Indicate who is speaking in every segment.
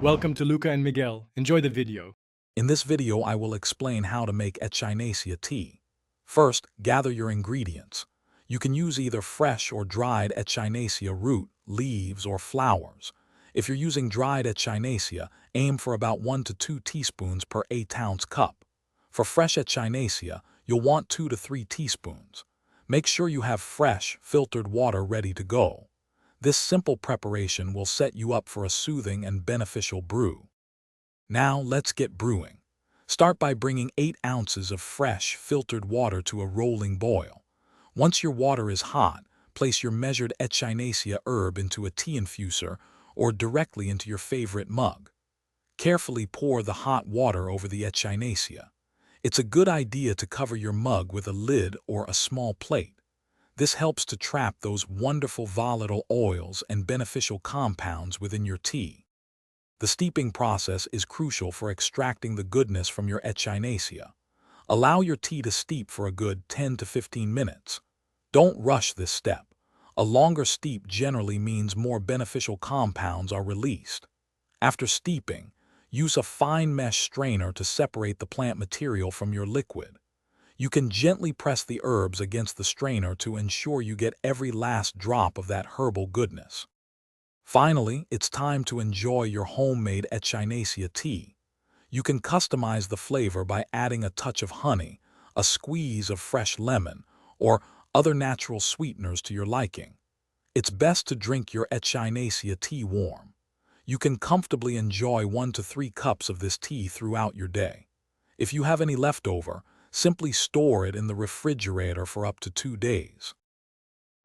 Speaker 1: Welcome to Luca and Miguel. Enjoy the video.
Speaker 2: In this video, I will explain how to make Echinacea tea. First, gather your ingredients. You can use either fresh or dried Echinacea root, leaves, or flowers. If you're using dried Echinacea, aim for about 1 to 2 teaspoons per 8-ounce cup. For fresh Echinacea, you'll want 2 to 3 teaspoons. Make sure you have fresh, filtered water ready to go. This simple preparation will set you up for a soothing and beneficial brew. Now let's get brewing. Start by bringing 8 ounces of fresh, filtered water to a rolling boil. Once your water is hot, place your measured Echinacea herb into a tea infuser or directly into your favorite mug. Carefully pour the hot water over the Echinacea. It's a good idea to cover your mug with a lid or a small plate. This helps to trap those wonderful volatile oils and beneficial compounds within your tea. The steeping process is crucial for extracting the goodness from your Echinacea. Allow your tea to steep for a good 10 to 15 minutes. Don't rush this step. A longer steep generally means more beneficial compounds are released. After steeping, use a fine mesh strainer to separate the plant material from your liquid. You can gently press the herbs against the strainer to ensure you get every last drop of that herbal goodness. Finally, it's time to enjoy your homemade Echinacea tea. You can customize the flavor by adding a touch of honey, a squeeze of fresh lemon, or other natural sweeteners to your liking. It's best to drink your Echinacea tea warm. You can comfortably enjoy 1 to 3 cups of this tea throughout your day. If you have any leftover, simply store it in the refrigerator for up to 2 days.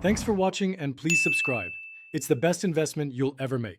Speaker 1: Thanks for watching and please subscribe. It's the best investment you'll ever make.